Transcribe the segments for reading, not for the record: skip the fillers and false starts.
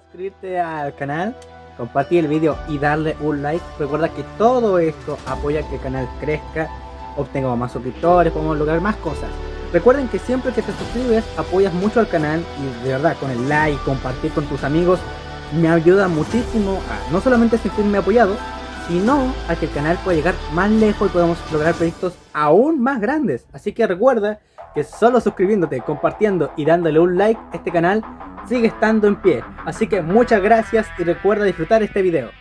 suscribirte al canal, compartir el vídeo y darle un like. Recuerda que todo esto apoya a que el canal crezca, obtengamos más suscriptores, podemos lograr más cosas. Recuerden que siempre que te suscribes apoyas mucho al canal y de verdad con el like, compartir con tus amigos me ayuda muchísimo a no solamente sentirme apoyado, sino a que el canal pueda llegar más lejos y podamos lograr proyectos aún más grandes. Así que recuerda que solo suscribiéndote, compartiendo y dándole un like, este canal sigue estando en pie. Así que muchas gracias y recuerda disfrutar este video.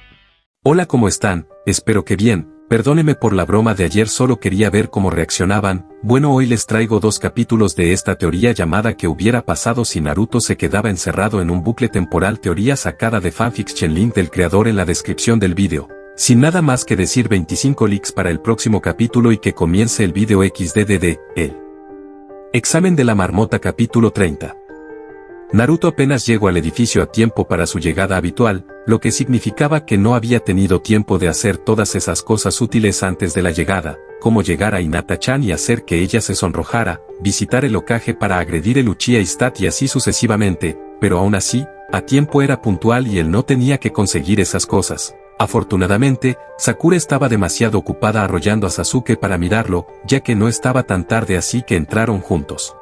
Hola, ¿cómo están? Espero que bien. Perdóneme por la broma de ayer, solo quería ver cómo reaccionaban. Bueno, hoy les traigo 2 capítulos de esta teoría llamada ¿qué hubiera pasado si Naruto se quedaba encerrado en un bucle temporal? Teoría sacada de fanfiction, link del creador en la descripción del vídeo. Sin nada más que decir, 25 likes para el próximo capítulo y que comience el vídeo XDDD, el examen de la marmota capítulo 30. Naruto apenas llegó al edificio a tiempo para su llegada habitual, lo que significaba que no había tenido tiempo de hacer todas esas cosas útiles antes de la llegada, como llegar a Hinata-chan y hacer que ella se sonrojara, visitar el Hokage para agredir el Uchiha Iztat y así sucesivamente, pero aún así, a tiempo era puntual y él no tenía que conseguir esas cosas. Afortunadamente, Sakura estaba demasiado ocupada arrollando a Sasuke para mirarlo, ya que no estaba tan tarde, así que entraron juntos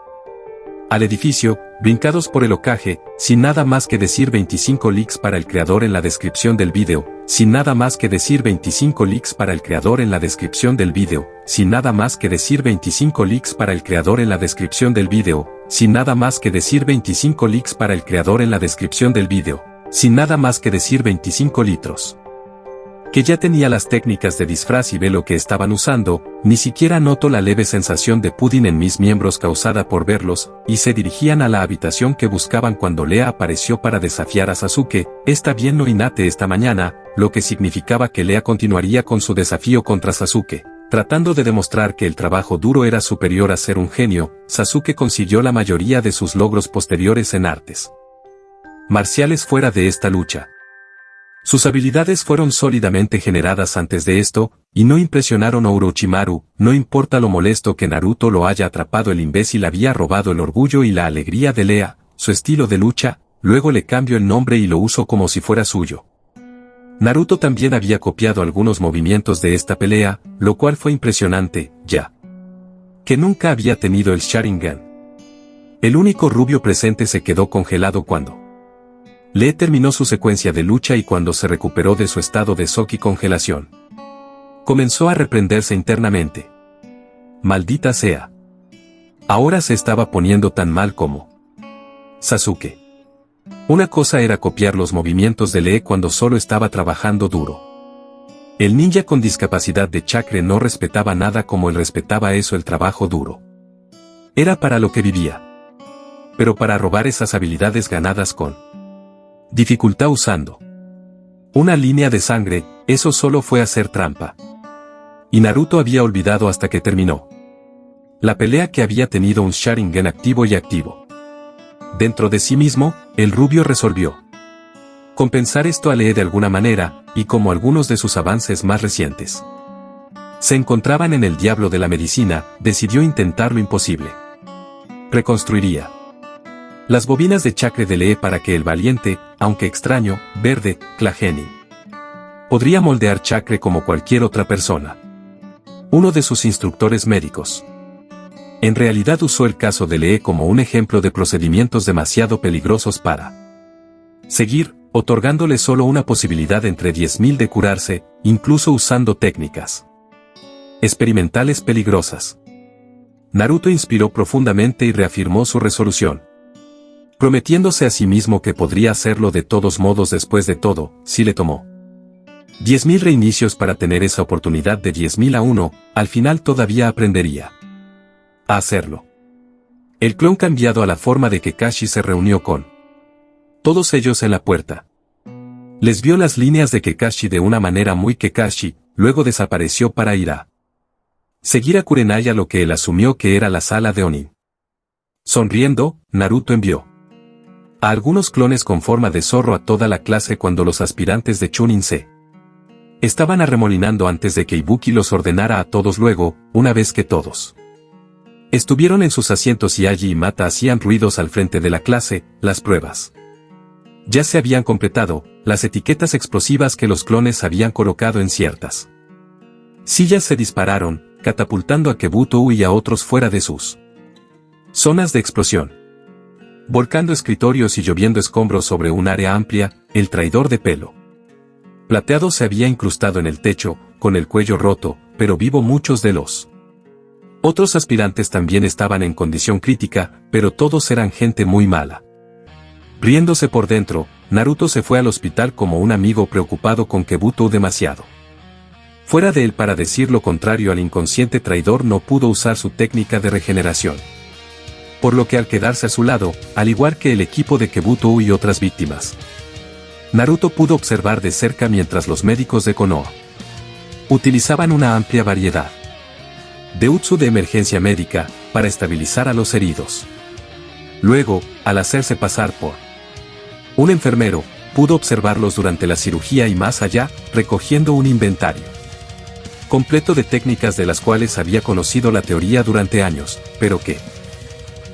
al edificio, brincados por el Hokage. Sin nada más que decir, 25 likes para el creador en la descripción del vídeo. Sin nada más que decir, 25 likes para el creador en la descripción del vídeo. Sin nada más que decir, 25 likes para el creador en la descripción del vídeo. Sin nada más que decir, 25 likes para el creador en la descripción del vídeo. Sin nada más que decir, 25 litros. Que ya tenía las técnicas de disfraz y ve lo que estaban usando, ni siquiera noto la leve sensación de pudín en mis miembros causada por verlos, y se dirigían a la habitación que buscaban cuando Lea apareció para desafiar a Sasuke. Está bien, no Hinata esta mañana, lo que significaba que Lea continuaría con su desafío contra Sasuke. Tratando de demostrar que el trabajo duro era superior a ser un genio, Sasuke consiguió la mayoría de sus logros posteriores en artes marciales fuera de esta lucha. Sus habilidades fueron sólidamente generadas antes de esto, y no impresionaron a Orochimaru. No importa lo molesto que Naruto lo haya atrapado, el imbécil había robado el orgullo y la alegría de Lea, su estilo de lucha. Luego le cambió el nombre y lo usó como si fuera suyo. Naruto también había copiado algunos movimientos de esta pelea, lo cual fue impresionante, ya que nunca había tenido el Sharingan. El único rubio presente se quedó congelado cuando Lee terminó su secuencia de lucha, y cuando se recuperó de su estado de shock y congelación, comenzó a reprenderse internamente. Maldita sea. Ahora se estaba poniendo tan mal como Sasuke. Una cosa era copiar los movimientos de Lee cuando solo estaba trabajando duro. El ninja con discapacidad de chakra no respetaba nada como él respetaba eso, el trabajo duro. Era para lo que vivía. Pero para robar esas habilidades ganadas con dificultad usando una línea de sangre, eso solo fue hacer trampa. Y Naruto había olvidado hasta que terminó la pelea que había tenido un Sharingan activo y activo. Dentro de sí mismo, el rubio resolvió compensar esto a Lee de alguna manera, y como algunos de sus avances más recientes se encontraban en el diablo de la medicina, decidió intentar lo imposible. Reconstruiría las bobinas de chakra de Lee para que el valiente, aunque extraño, verde, Clagenin podría moldear chakra como cualquier otra persona. Uno de sus instructores médicos en realidad usó el caso de Lee como un ejemplo de procedimientos demasiado peligrosos para seguir, otorgándole solo una posibilidad entre 10.000 de curarse, incluso usando técnicas experimentales peligrosas. Naruto inspiró profundamente y reafirmó su resolución, prometiéndose a sí mismo que podría hacerlo de todos modos. Después de todo, si le tomó 10.000 reinicios para tener esa oportunidad de 10.000 a 1, al final todavía aprendería a hacerlo. El clon cambiado a la forma de Kakashi se reunió con todos ellos en la puerta. Les vio las líneas de Kakashi de una manera muy Kakashi, luego desapareció para ir a seguir a Kurenai a lo que él asumió que era la sala de Onin. Sonriendo, Naruto envió a algunos clones con forma de zorro a toda la clase cuando los aspirantes de Chunin se estaban arremolinando antes de que Ibuki los ordenara a todos. Luego, una vez que todos estuvieron en sus asientos y Yaji y Mata hacían ruidos al frente de la clase, las pruebas Ya se habían completado las etiquetas explosivas que los clones habían colocado en ciertas sillas. Se dispararon, catapultando a Kebuto y a otros fuera de sus zonas de explosión. Volcando escritorios y lloviendo escombros sobre un área amplia, el traidor de pelo plateado se había incrustado en el techo, con el cuello roto, pero vivo. Muchos de los otros aspirantes también estaban en condición crítica, pero todos eran gente muy mala. Riéndose por dentro, Naruto se fue al hospital como un amigo preocupado con Kebuto demasiado fuera de él para decir lo contrario al inconsciente traidor. No pudo usar su técnica de regeneración. Por lo que al quedarse a su lado, al igual que el equipo de Kebuto y otras víctimas, Naruto pudo observar de cerca mientras los médicos de Konoha utilizaban una amplia variedad de Utsu de emergencia médica para estabilizar a los heridos. Luego, al hacerse pasar por un enfermero, pudo observarlos durante la cirugía y más allá, recogiendo un inventario completo de técnicas de las cuales había conocido la teoría durante años, pero que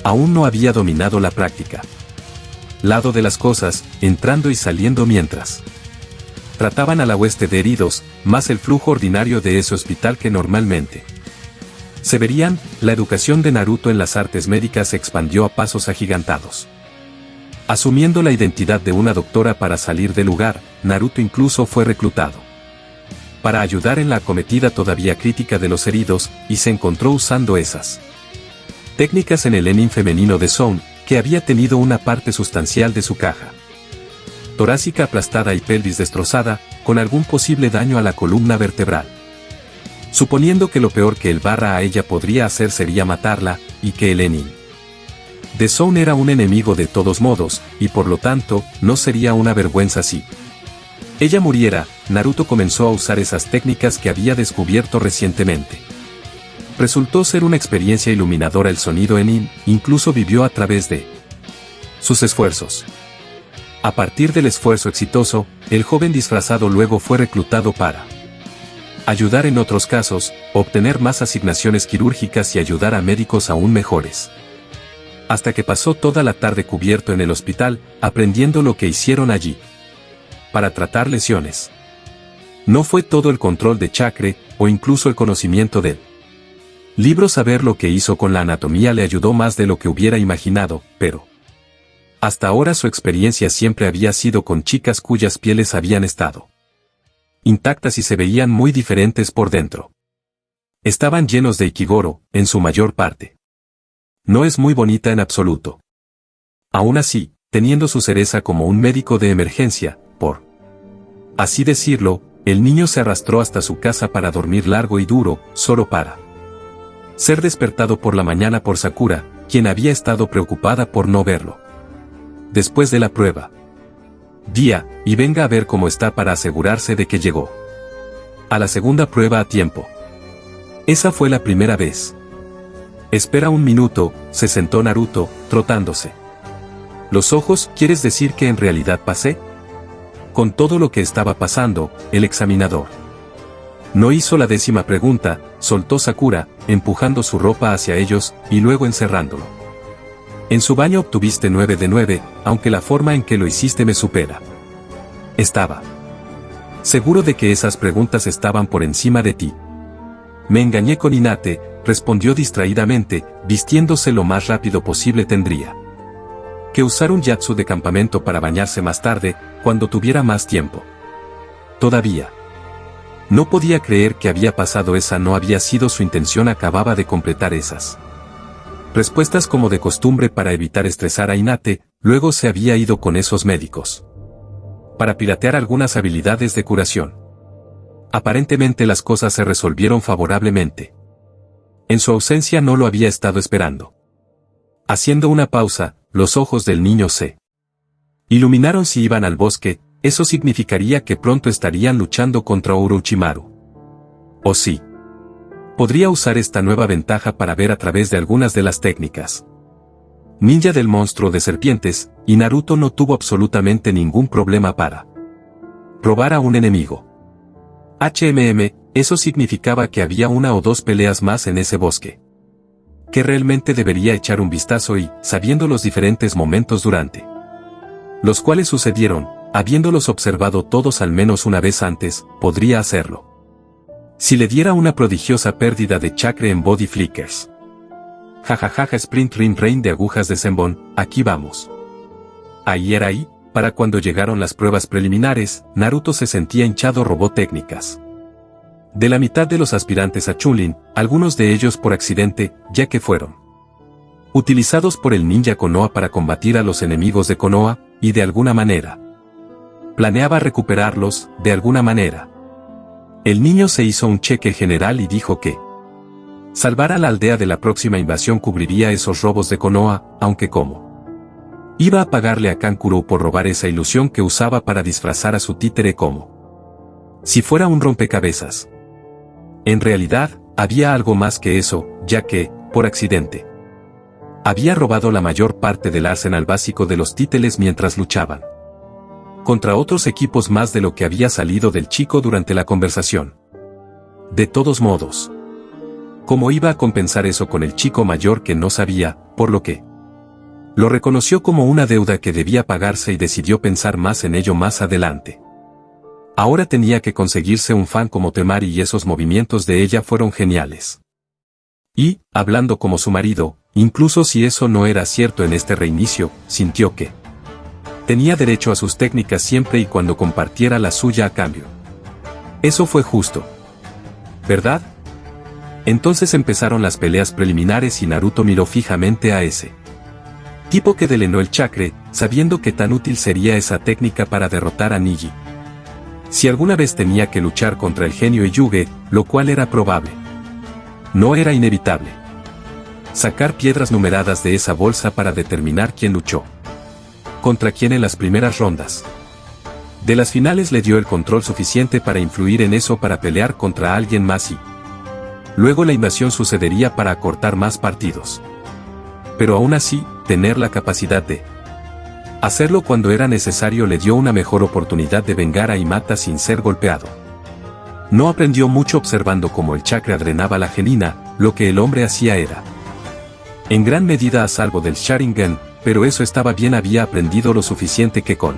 aún no había dominado la práctica. Lado de las cosas, entrando y saliendo mientras trataban a la hueste de heridos, más el flujo ordinario de ese hospital que normalmente se verían. La educación de Naruto en las artes médicas se expandió a pasos agigantados. Asumiendo la identidad de una doctora para salir del lugar, Naruto incluso fue reclutado para ayudar en la acometida todavía crítica de los heridos, y se encontró usando esas técnicas en el Enin femenino de Zoan, que había tenido una parte sustancial de su caja torácica aplastada y pelvis destrozada, con algún posible daño a la columna vertebral. Suponiendo que lo peor que él barra a ella podría hacer sería matarla, y que el Enin de Zoan era un enemigo de todos modos, y por lo tanto, no sería una vergüenza si ella muriera. Naruto comenzó a usar esas técnicas que había descubierto recientemente. Resultó ser una experiencia iluminadora. El sonido Enin incluso vivió a través de sus esfuerzos. A partir del esfuerzo exitoso, el joven disfrazado luego fue reclutado para ayudar en otros casos, obtener más asignaciones quirúrgicas y ayudar a médicos aún mejores. Hasta que pasó toda la tarde cubierto en el hospital, aprendiendo lo que hicieron allí para tratar lesiones. No fue todo el control de chakra, o incluso el conocimiento del libro. Saber lo que hizo con la anatomía le ayudó más de lo que hubiera imaginado, pero hasta ahora su experiencia siempre había sido con chicas cuyas pieles habían estado intactas y se veían muy diferentes por dentro. Estaban llenos de Ikigoro, en su mayor parte. No es muy bonita en absoluto. Aún así, teniendo su cereza como un médico de emergencia, por así decirlo, el niño se arrastró hasta su casa para dormir largo y duro, solo para ser despertado por la mañana por Sakura, quien había estado preocupada por no verlo. Después de la prueba, día, y venga a ver cómo está para asegurarse de que llegó a la segunda prueba a tiempo. Esa fue la primera vez. Espera un minuto, se sentó Naruto, trotándose los ojos. ¿Quieres decir que en realidad pasé? Con todo lo que estaba pasando, el examinador no hizo la 10ª pregunta, soltó Sakura, empujando su ropa hacia ellos, y luego encerrándolo. En su baño obtuviste 9 de 9, aunque la forma en que lo hiciste me supera. Estaba seguro de que esas preguntas estaban por encima de ti. Me engañé con Hinate, respondió distraídamente, vistiéndose lo más rápido posible. Tendría que usar un yatsu de campamento para bañarse más tarde, cuando tuviera más tiempo. Todavía no podía creer que había pasado. Esa no había sido su intención. Acababa de completar esas respuestas como de costumbre para evitar estresar a Hinate. Luego se había ido con esos médicos para piratear algunas habilidades de curación. Aparentemente las cosas se resolvieron favorablemente. En su ausencia no lo había estado esperando. Haciendo una pausa, los ojos del niño se iluminaron. Si iban al bosque, eso significaría que pronto estarían luchando contra Orochimaru. ¿O sí? Podría usar esta nueva ventaja para ver a través de algunas de las técnicas ninja del monstruo de serpientes, y Naruto no tuvo absolutamente ningún problema para robar a un enemigo. Eso significaba que había 1 o 2 peleas más en ese bosque. Que realmente debería echar un vistazo y, sabiendo los diferentes momentos durante los cuales sucedieron, habiéndolos observado todos al menos una vez antes, podría hacerlo. Si le diera una prodigiosa pérdida de chakra en body flickers. Jajajaja sprint ring rain de agujas de Zenbone, aquí vamos. Ahí era ahí, para cuando llegaron las pruebas preliminares, Naruto se sentía hinchado robotécnicas. De la mitad de los aspirantes a Chunin, algunos de ellos por accidente, ya que fueron utilizados por el ninja Konoha para combatir a los enemigos de Konoha, y de alguna manera planeaba recuperarlos, de alguna manera. El niño se hizo un cheque general y dijo que salvar a la aldea de la próxima invasión cubriría esos robos de Konoha, aunque ¿cómo? Iba a pagarle a Kankuro por robar esa ilusión que usaba para disfrazar a su títere como si fuera un rompecabezas. En realidad, había algo más que eso, ya que, por accidente, había robado la mayor parte del arsenal básico de los títeres mientras luchaban contra otros equipos más de lo que había salido del chico durante la conversación. De todos modos, ¿cómo iba a compensar eso con el chico mayor que no sabía, por lo que lo reconoció como una deuda que debía pagarse y decidió pensar más en ello más adelante? Ahora tenía que conseguirse un fan como Temari y esos movimientos de ella fueron geniales. Y, hablando como su marido, incluso si eso no era cierto en este reinicio, sintió que tenía derecho a sus técnicas siempre y cuando compartiera la suya a cambio. Eso fue justo, ¿verdad? Entonces empezaron las peleas preliminares y Naruto miró fijamente a ese tipo que delenó el chakra, sabiendo que tan útil sería esa técnica para derrotar a Niji. Si alguna vez tenía que luchar contra el genio Hyuga, lo cual era probable, no era inevitable sacar piedras numeradas de esa bolsa para determinar quién luchó contra quién en las primeras rondas de las finales le dio el control suficiente para influir en eso para pelear contra alguien más y luego la invasión sucedería para acortar más partidos. Pero aún así, tener la capacidad de hacerlo cuando era necesario le dio una mejor oportunidad de vengar a Hinata sin ser golpeado. No aprendió mucho observando cómo el chakra drenaba la gelina, lo que el hombre hacía era en gran medida a salvo del Sharingan, pero eso estaba bien, había aprendido lo suficiente que con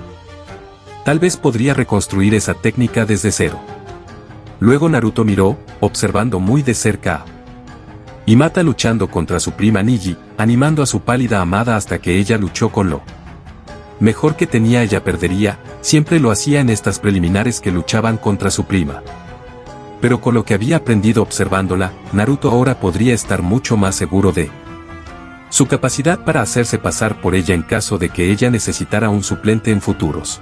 tal vez podría reconstruir esa técnica desde cero. Luego Naruto miró, observando muy de cerca a Hinata luchando contra su prima Niji, animando a su pálida amada hasta que ella luchó con lo mejor que tenía. Ella perdería, siempre lo hacía en estas preliminares que luchaban contra su prima. Pero con lo que había aprendido observándola, Naruto ahora podría estar mucho más seguro de su capacidad para hacerse pasar por ella en caso de que ella necesitara un suplente en futuros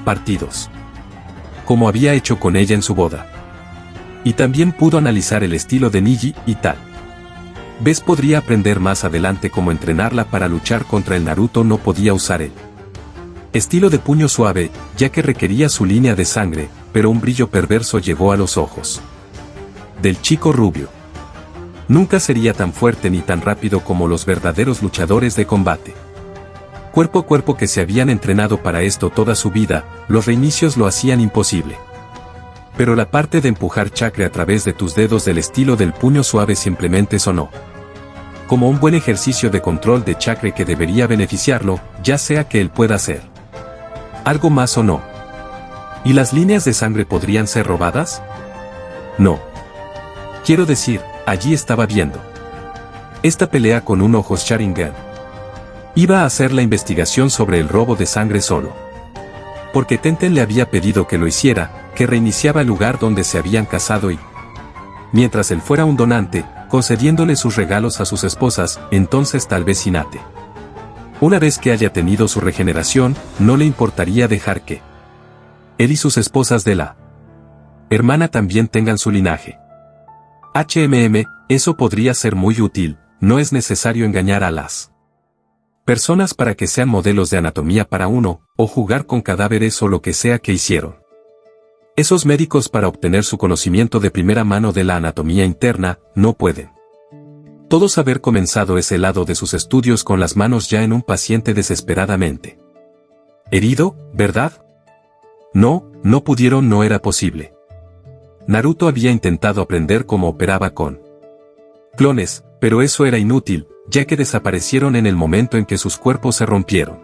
partidos, como había hecho con ella en su boda. Y también pudo analizar el estilo de Niji y tal vez podría aprender más adelante cómo entrenarla para luchar contra el Naruto. No podía usar el estilo de puño suave, ya que requería su línea de sangre, pero un brillo perverso llegó a los ojos del chico rubio. Nunca sería tan fuerte ni tan rápido como los verdaderos luchadores de combate cuerpo a cuerpo que se habían entrenado para esto toda su vida. Los reinicios lo hacían imposible. Pero la parte de empujar chakra a través de tus dedos del estilo del puño suave simplemente sonó como un buen ejercicio de control de chakra que debería beneficiarlo, ya sea que él pueda hacer algo más o no. ¿Y las líneas de sangre podrían ser robadas? No. Quiero decir, allí estaba viendo esta pelea con un ojo Sharingan. Iba a hacer la investigación sobre el robo de sangre solo porque Tenten le había pedido que lo hiciera, que reiniciaba el lugar donde se habían casado y mientras él fuera un donante, concediéndole sus regalos a sus esposas, entonces tal vez Hinata, una vez que haya tenido su regeneración, no le importaría dejar que él y sus esposas de la hermana también tengan su linaje. Eso podría ser muy útil. No es necesario engañar a las personas para que sean modelos de anatomía para uno, o jugar con cadáveres o lo que sea que hicieron esos médicos para obtener su conocimiento de primera mano de la anatomía interna. No pueden todos haber comenzado ese lado de sus estudios con las manos ya en un paciente desesperadamente herido, ¿verdad? No pudieron, no era posible. Naruto había intentado aprender cómo operaba con clones, pero eso era inútil, ya que desaparecieron en el momento en que sus cuerpos se rompieron.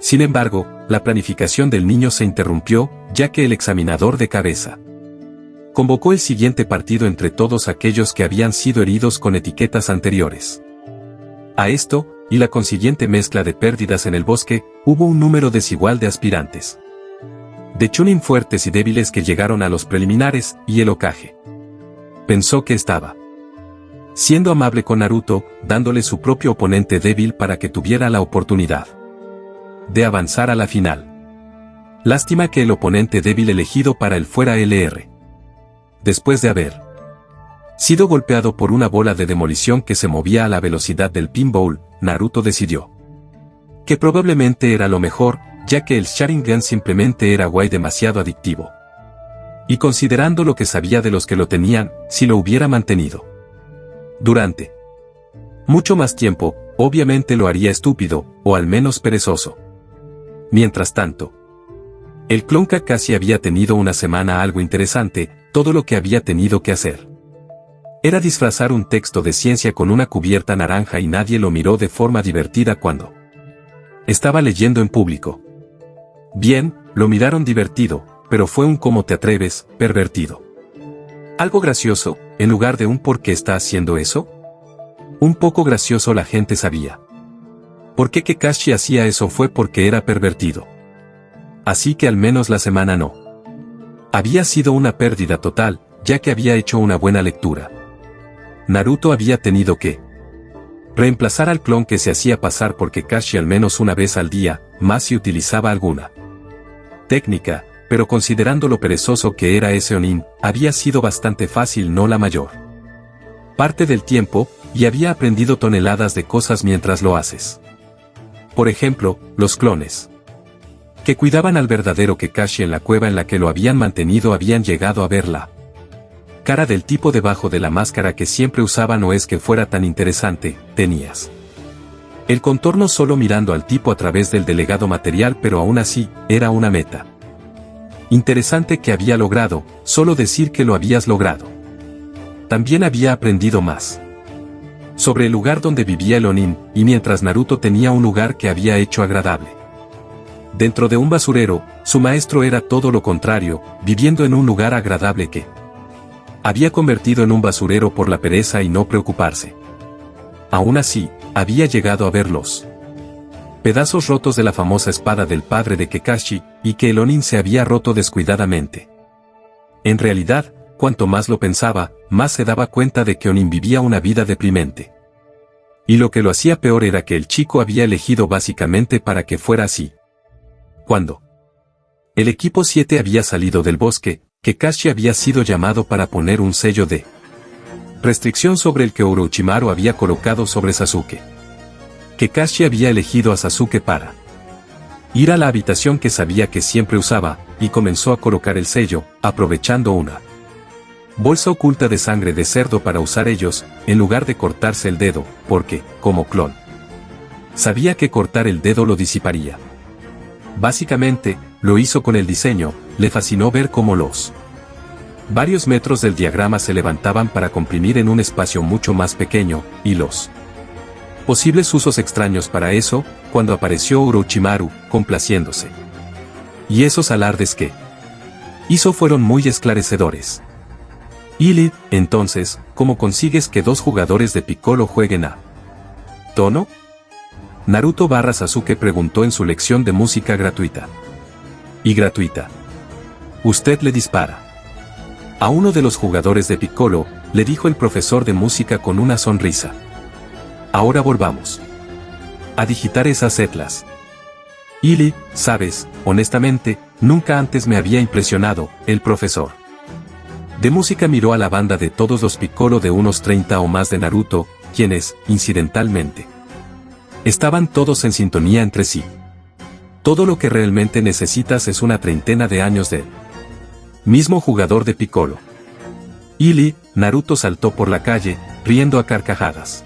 Sin embargo, la planificación del niño se interrumpió, ya que el examinador de cabeza convocó el siguiente partido entre todos aquellos que habían sido heridos con etiquetas anteriores. A esto, y la consiguiente mezcla de pérdidas en el bosque, hubo un número desigual de aspirantes. De Chunin fuertes y débiles que llegaron a los preliminares, y el Hokage pensó que estaba siendo amable con Naruto, dándole su propio oponente débil para que tuviera la oportunidad de avanzar a la final. Lástima que el oponente débil elegido para él fuera LR. Después de haber sido golpeado por una bola de demolición que se movía a la velocidad del pinball, Naruto decidió que probablemente era lo mejor, ya que el Sharingan simplemente era guay demasiado adictivo. Y considerando lo que sabía de los que lo tenían, si lo hubiera mantenido durante mucho más tiempo, obviamente lo haría estúpido, o al menos perezoso. Mientras tanto, el clon Kakashi había tenido una semana algo interesante. Todo lo que había tenido que hacer era disfrazar un texto de ciencia con una cubierta naranja y nadie lo miró de forma divertida cuando estaba leyendo en público. Bien, lo miraron divertido, pero fue un ¿cómo te atreves?, pervertido. Algo gracioso, en lugar de un ¿por qué está haciendo eso? Un poco gracioso. La gente sabía por qué Kakashi hacía eso, fue porque era pervertido. Así que al menos la semana no había sido una pérdida total, ya que había hecho una buena lectura. Naruto había tenido que reemplazar al clon que se hacía pasar por Kakashi al menos una vez al día, más si utilizaba alguna técnica, pero considerando lo perezoso que era ese Onin, había sido bastante fácil, no la mayor parte del tiempo, y había aprendido toneladas de cosas mientras lo haces. Por ejemplo, los clones que cuidaban al verdadero Kakashi en la cueva en la que lo habían mantenido habían llegado a ver la cara del tipo debajo de la máscara que siempre usaban. No es que fuera tan interesante, tenías el contorno solo mirando al tipo a través del delegado material, pero aún así, era una meta interesante que había logrado, solo decir que lo habías logrado. También había aprendido más sobre el lugar donde vivía el Onin, y mientras Naruto tenía un lugar que había hecho agradable dentro de un basurero, su maestro era todo lo contrario, viviendo en un lugar agradable que había convertido en un basurero por la pereza y no preocuparse. Aún así, había llegado a ver los pedazos rotos de la famosa espada del padre de Kakashi, y que el Onin se había roto descuidadamente. En realidad, cuanto más lo pensaba, más se daba cuenta de que Onin vivía una vida deprimente. Y lo que lo hacía peor era que el chico había elegido básicamente para que fuera así. Cuando el equipo 7 había salido del bosque, Kakashi había sido llamado para poner un sello de restricción sobre el que Orochimaru había colocado sobre Sasuke. Kakashi había elegido a Sasuke para ir a la habitación que sabía que siempre usaba, y comenzó a colocar el sello, aprovechando una bolsa oculta de sangre de cerdo para usar ellos, en lugar de cortarse el dedo, porque, como clon, sabía que cortar el dedo lo disiparía. Básicamente, lo hizo con el diseño. Le fascinó ver cómo los varios metros del diagrama se levantaban para comprimir en un espacio mucho más pequeño, y los posibles usos extraños para eso, cuando apareció Orochimaru, complaciéndose. Y esos alardes que hizo fueron muy esclarecedores. Illy, entonces, ¿cómo consigues que dos jugadores de Piccolo jueguen a tono? Naruto / Sasuke preguntó en su lección de música gratuita. Y gratuita. Usted le dispara a uno de los jugadores de Piccolo, le dijo el profesor de música con una sonrisa. Ahora volvamos a digitar esas setlas. Illy, sabes, honestamente, nunca antes me había impresionado. El profesor de música miró a la banda de todos los Piccolo de unos 30 o más de Naruto, quienes, incidentalmente, estaban todos en sintonía entre sí. Todo lo que realmente necesitas es una treintena de años de mismo jugador de Piccolo. Illy, Naruto saltó por la calle, riendo a carcajadas.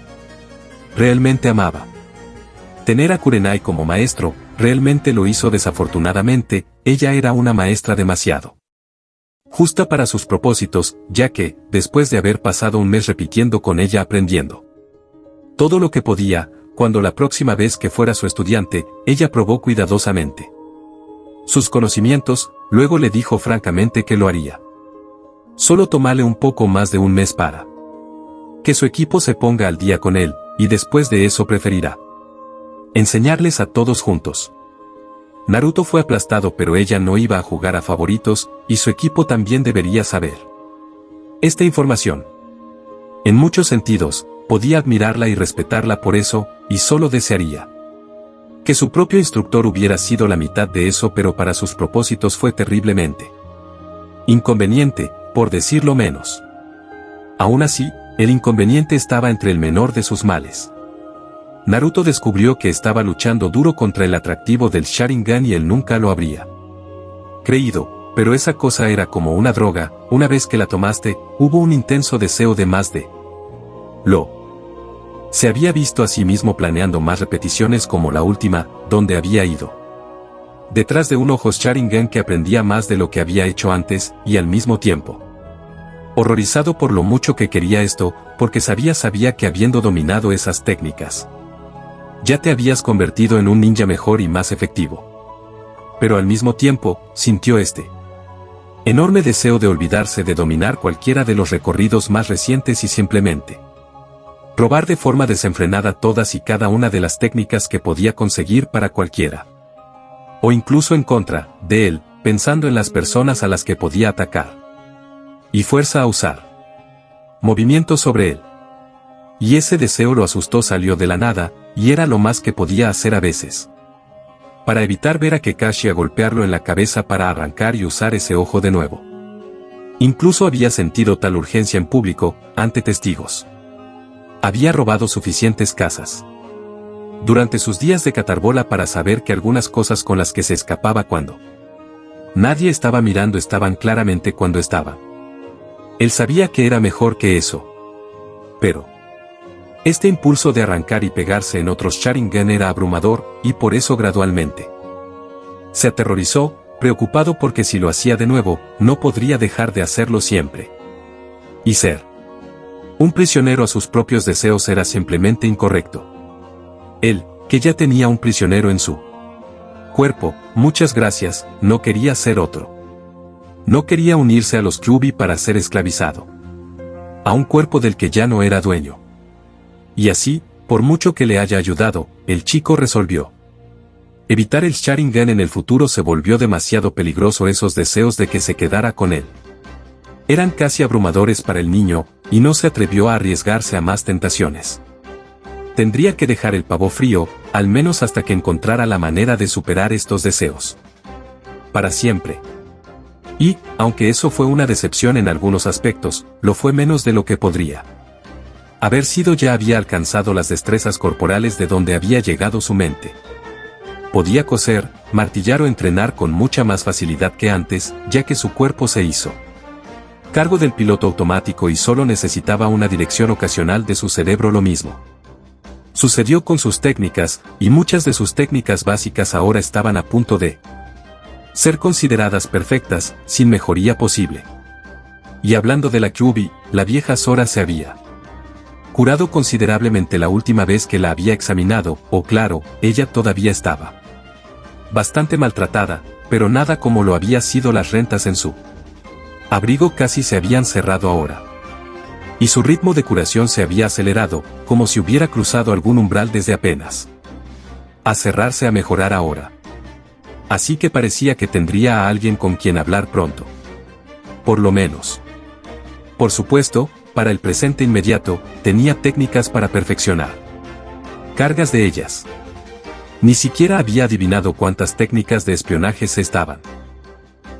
Realmente amaba tener a Kurenai como maestro, realmente lo hizo. Desafortunadamente, ella era una maestra demasiado justa para sus propósitos, ya que, después de haber pasado un mes repitiendo con ella aprendiendo todo lo que podía, cuando la próxima vez que fuera su estudiante, ella probó cuidadosamente sus conocimientos, luego le dijo francamente que lo haría. Solo tomale un poco más de un mes para que su equipo se ponga al día con él, y después de eso preferirá enseñarles a todos juntos. Naruto fue aplastado, pero ella no iba a jugar a favoritos, y su equipo también debería saber esta información. En muchos sentidos, podía admirarla y respetarla por eso, y solo desearía que su propio instructor hubiera sido la mitad de eso, pero para sus propósitos fue terriblemente inconveniente, por decirlo menos. Aún así, el inconveniente estaba entre el menor de sus males. Naruto descubrió que estaba luchando duro contra el atractivo del Sharingan y él nunca lo habría creído, pero esa cosa era como una droga. Una vez que la tomaste, hubo un intenso deseo de más de lo. Se había visto a sí mismo planeando más repeticiones como la última, donde había ido detrás de un ojo Sharingan que aprendía más de lo que había hecho antes, y al mismo tiempo horrorizado por lo mucho que quería esto, porque sabía que habiendo dominado esas técnicas, ya te habías convertido en un ninja mejor y más efectivo. Pero al mismo tiempo, sintió este enorme deseo de olvidarse de dominar cualquiera de los recorridos más recientes y simplemente probar de forma desenfrenada todas y cada una de las técnicas que podía conseguir para cualquiera. O incluso en contra de él, pensando en las personas a las que podía atacar. Y fuerza a usar movimiento sobre él. Y ese deseo lo asustó, salió de la nada, y era lo más que podía hacer a veces. Para evitar ver a Kakashi a golpearlo en la cabeza para arrancar y usar ese ojo de nuevo. Incluso había sentido tal urgencia en público, ante testigos. Había robado suficientes casas durante sus días de catarbola para saber que algunas cosas con las que se escapaba cuando nadie estaba mirando estaban claramente cuando estaban. Él sabía que era mejor que eso. Pero este impulso de arrancar y pegarse en otros Sharingan era abrumador, y por eso gradualmente se aterrorizó, preocupado porque si lo hacía de nuevo, no podría dejar de hacerlo siempre. Y ser un prisionero a sus propios deseos era simplemente incorrecto. Él, que ya tenía un prisionero en su cuerpo, muchas gracias, no quería ser otro. No quería unirse a los Kyuubi para ser esclavizado a un cuerpo del que ya no era dueño. Y así, por mucho que le haya ayudado, el chico resolvió evitar el Sharingan en el futuro. Se volvió demasiado peligroso esos deseos de que se quedara con él. Eran casi abrumadores para el niño, y no se atrevió a arriesgarse a más tentaciones. Tendría que dejar el pavo frío, al menos hasta que encontrara la manera de superar estos deseos. Para siempre. Y, aunque eso fue una decepción en algunos aspectos, lo fue menos de lo que podría haber sido. Ya había alcanzado las destrezas corporales de donde había llegado su mente. Podía coser, martillar o entrenar con mucha más facilidad que antes, ya que su cuerpo se hizo cargo del piloto automático y solo necesitaba una dirección ocasional de su cerebro. Lo mismo sucedió con sus técnicas, y muchas de sus técnicas básicas ahora estaban a punto de ser consideradas perfectas, sin mejoría posible. Y hablando de la Kyuubi, la vieja Sora se había curado considerablemente la última vez que la había examinado, o claro, ella todavía estaba bastante maltratada, pero nada como lo había sido. Las rentas en su abrigo casi se habían cerrado ahora. Y su ritmo de curación se había acelerado, como si hubiera cruzado algún umbral desde apenas a cerrarse a mejorar ahora. Así que parecía que tendría a alguien con quien hablar pronto. Por lo menos. Por supuesto, para el presente inmediato, tenía técnicas para perfeccionar cargas de ellas. Ni siquiera había adivinado cuántas técnicas de espionaje se estaban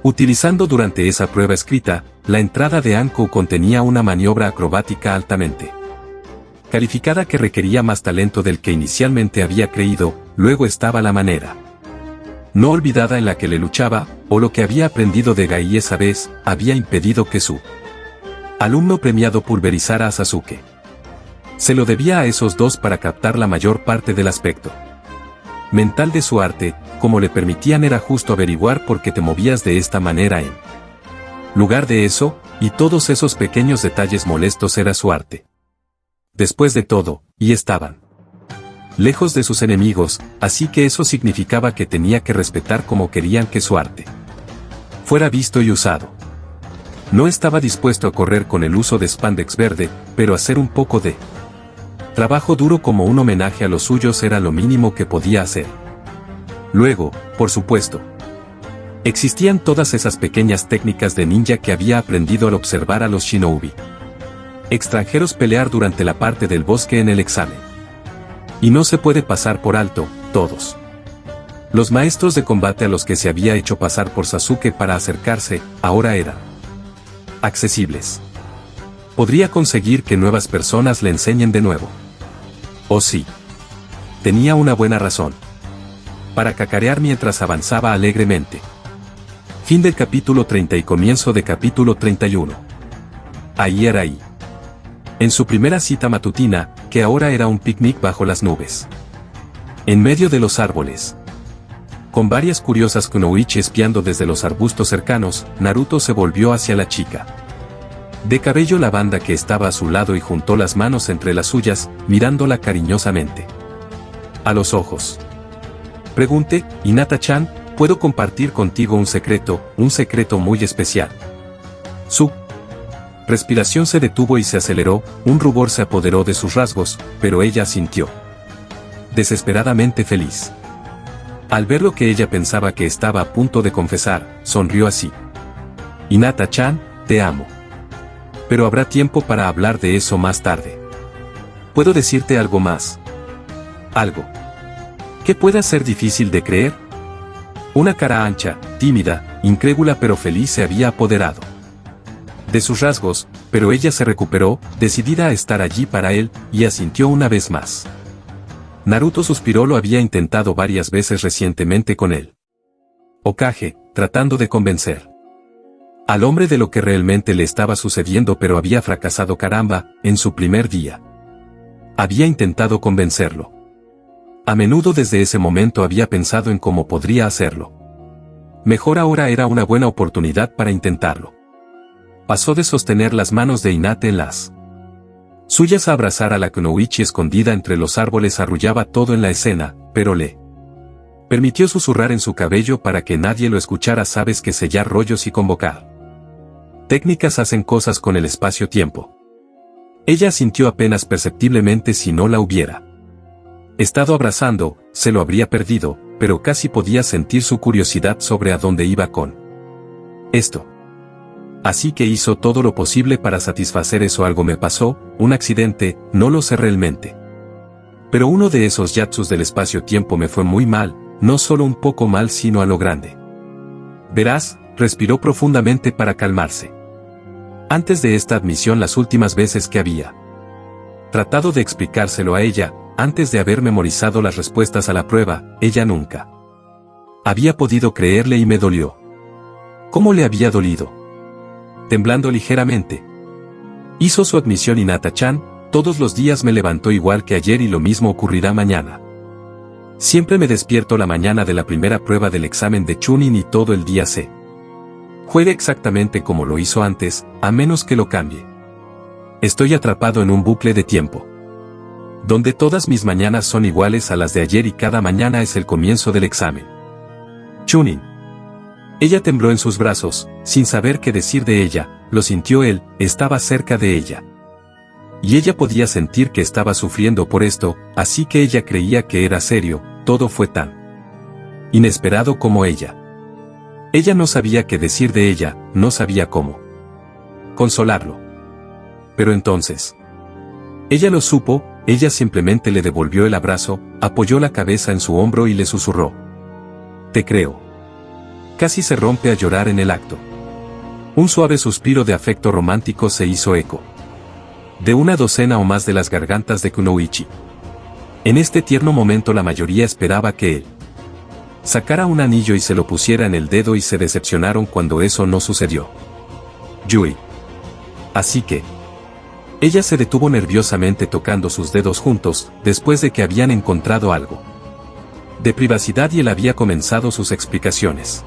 utilizando durante esa prueba escrita. La entrada de Ankou contenía una maniobra acrobática altamente calificada que requería más talento del que inicialmente había creído. Luego estaba la manera no olvidada en la que le luchaba, o lo que había aprendido de Gai esa vez, había impedido que su alumno premiado pulverizara a Sasuke. Se lo debía a esos dos para captar la mayor parte del aspecto mental de su arte. Como le permitían era justo averiguar por qué te movías de esta manera en lugar de eso, y todos esos pequeños detalles molestos era su arte. Después de todo, y estaban lejos de sus enemigos, así que eso significaba que tenía que respetar como querían que su arte fuera visto y usado. No estaba dispuesto a correr con el uso de spandex verde, pero hacer un poco de trabajo duro como un homenaje a los suyos era lo mínimo que podía hacer. Luego, por supuesto, existían todas esas pequeñas técnicas de ninja que había aprendido al observar a los shinobi extranjeros pelear durante la parte del bosque en el examen. Y no se puede pasar por alto, todos los maestros de combate a los que se había hecho pasar por Sasuke para acercarse, ahora eran accesibles. Podría conseguir que nuevas personas le enseñen de nuevo. Oh sí. Tenía una buena razón para cacarear mientras avanzaba alegremente. Fin del capítulo 30 y comienzo de capítulo 31. Ahí era ahí. En su primera cita matutina, que ahora era un picnic bajo las nubes. En medio de los árboles. Con varias curiosas kunoichi espiando desde los arbustos cercanos, Naruto se volvió hacia la chica de cabello lavanda que estaba a su lado y juntó las manos entre las suyas, mirándola cariñosamente a los ojos. Pregunté, Hinata-chan, ¿puedo compartir contigo un secreto muy especial? Su respiración se detuvo y se aceleró, un rubor se apoderó de sus rasgos, pero ella sintió desesperadamente feliz. Al ver lo que ella pensaba que estaba a punto de confesar, sonrió así. Hinata-chan, te amo. Pero habrá tiempo para hablar de eso más tarde. ¿Puedo decirte algo más? Algo que pueda ser difícil de creer. Una cara ancha, tímida, incrédula pero feliz se había apoderado de sus rasgos, pero ella se recuperó, decidida a estar allí para él, y asintió una vez más. Naruto suspiró, lo había intentado varias veces recientemente con él. Hokage, tratando de convencer al hombre de lo que realmente le estaba sucediendo, pero había fracasado. Caramba, en su primer día había intentado convencerlo. A menudo desde ese momento había pensado en cómo podría hacerlo mejor. Ahora era una buena oportunidad para intentarlo. Pasó de sostener las manos de Hinata en las suyas a abrazar a la kunoichi escondida entre los árboles. Arrullaba todo en la escena, pero le permitió susurrar en su cabello para que nadie lo escuchara. Sabes que sellar rollos y convocar técnicas hacen cosas con el espacio-tiempo. Ella sintió apenas perceptiblemente. Si no la hubiera estado abrazando, se lo habría perdido, pero casi podía sentir su curiosidad sobre a dónde iba con esto. Así que hizo todo lo posible para satisfacer eso. Algo me pasó, un accidente, no lo sé realmente. Pero uno de esos yatsus del espacio-tiempo me fue muy mal, no solo un poco mal sino a lo grande. Verás, respiró profundamente para calmarse. Antes de esta admisión, las últimas veces que había tratado de explicárselo a ella, antes de haber memorizado las respuestas a la prueba, ella nunca había podido creerle y me dolió. ¿Cómo le había dolido? Temblando ligeramente, hizo su admisión Hinata-chan, todos los días me levantó igual que ayer y lo mismo ocurrirá mañana. Siempre me despierto la mañana de la primera prueba del examen de Chunin y todo el día se juega exactamente como lo hizo antes, a menos que lo cambie. Estoy atrapado en un bucle de tiempo donde todas mis mañanas son iguales a las de ayer y cada mañana es el comienzo del examen. Chunin. Ella tembló en sus brazos, sin saber qué decir de ella, lo sintió él, estaba cerca de ella. Y ella podía sentir que estaba sufriendo por esto, así que ella creía que era serio, todo fue tan inesperado como ella. Ella no sabía qué decir de ella, no sabía cómo consolarlo. Pero entonces ella lo supo. Ella simplemente le devolvió el abrazo, apoyó la cabeza en su hombro y le susurró. Te creo. Casi se rompe a llorar en el acto. Un suave suspiro de afecto romántico se hizo eco de una docena o más de las gargantas de Kunoichi. En este tierno momento la mayoría esperaba que él sacara un anillo y se lo pusiera en el dedo y se decepcionaron cuando eso no sucedió. Yui. Así que ella se detuvo nerviosamente tocando sus dedos juntos, después de que habían encontrado algo de privacidad y él había comenzado sus explicaciones.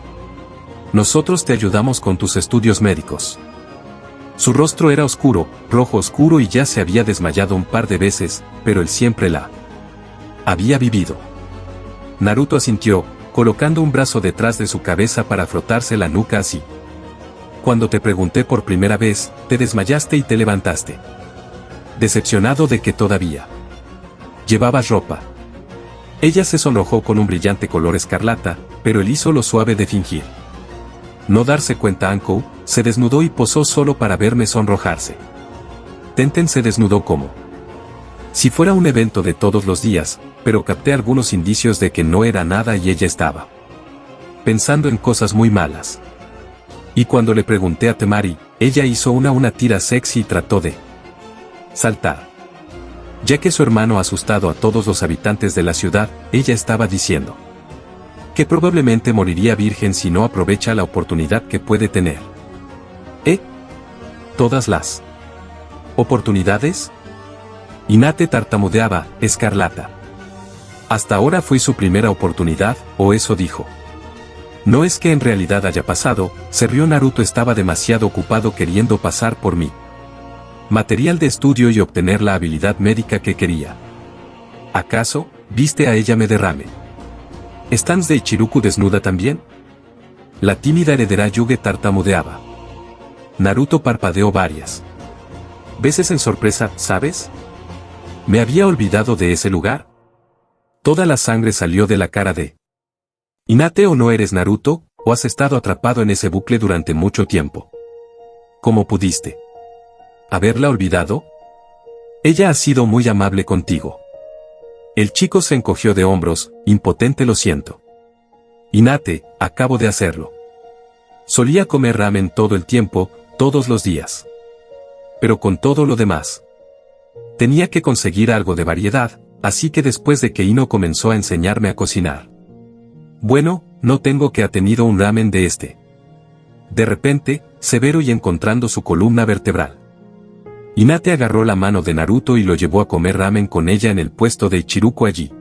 Nosotros te ayudamos con tus estudios médicos. Su rostro era oscuro, rojo oscuro y ya se había desmayado un par de veces, pero él siempre la había vivido. Naruto asintió, colocando un brazo detrás de su cabeza para frotarse la nuca así. Cuando te pregunté por primera vez, te desmayaste y te levantaste. Decepcionado de que todavía llevabas ropa. Ella se sonrojó con un brillante color escarlata, pero él hizo lo suave de fingir no darse cuenta. Ankou se desnudó y posó solo para verme sonrojarse. Tenten se desnudó como si fuera un evento de todos los días, pero capté algunos indicios de que no era nada y ella estaba pensando en cosas muy malas. Y cuando le pregunté a Temari, ella hizo una tira sexy y trató de saltar. Ya que su hermano ha asustado a todos los habitantes de la ciudad, ella estaba diciendo que probablemente moriría virgen si no aprovecha la oportunidad que puede tener. ¿Todas las oportunidades? Hinata tartamudeaba, Escarlata. Hasta ahora fue su primera oportunidad, o eso dijo. No es que en realidad haya pasado, se rió. Naruto estaba demasiado ocupado queriendo pasar por mí material de estudio y obtener la habilidad médica que quería. ¿Acaso, viste a ella me derrame? ¿Estás de Ichiruku desnuda también? La tímida heredera Yuge tartamudeaba. Naruto parpadeó varias veces en sorpresa, ¿sabes? Me había olvidado de ese lugar. Toda la sangre salió de la cara de Hinata. ¿O no eres Naruto, o has estado atrapado en ese bucle durante mucho tiempo? ¿Cómo pudiste haberla olvidado? Ella ha sido muy amable contigo. El chico se encogió de hombros, impotente. Lo siento. Hinata, acabo de hacerlo. Solía comer ramen todo el tiempo, todos los días. Pero con todo lo demás, tenía que conseguir algo de variedad, así que después de que Ino comenzó a enseñarme a cocinar. Bueno, no tengo que ha tenido un ramen de este. De repente, severo y encontrando su columna vertebral. Hinata agarró la mano de Naruto y lo llevó a comer ramen con ella en el puesto de Ichiruku allí.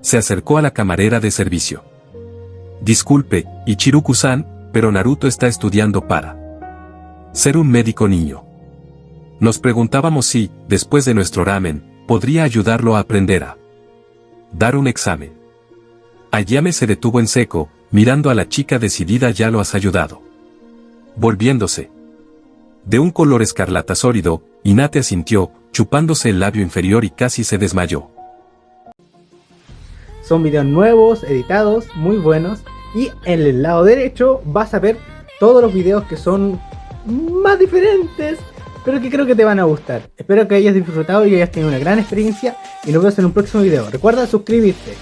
Se acercó a la camarera de servicio. Disculpe, Ichiruku-san, pero Naruto está estudiando para ser un médico niño. Nos preguntábamos si, después de nuestro ramen, podría ayudarlo a aprender a dar un examen. Ayame se detuvo en seco, mirando a la chica decidida. ¿Ya lo has ayudado? Volviéndose de un color escarlata sólido, Hinata asintió, chupándose el labio inferior y casi se desmayó. Son videos nuevos, editados, muy buenos. Y en el lado derecho vas a ver todos los videos que son más diferentes, pero que creo que te van a gustar. Espero que hayas disfrutado y hayas tenido una gran experiencia. Y nos vemos en un próximo video. Recuerda suscribirte.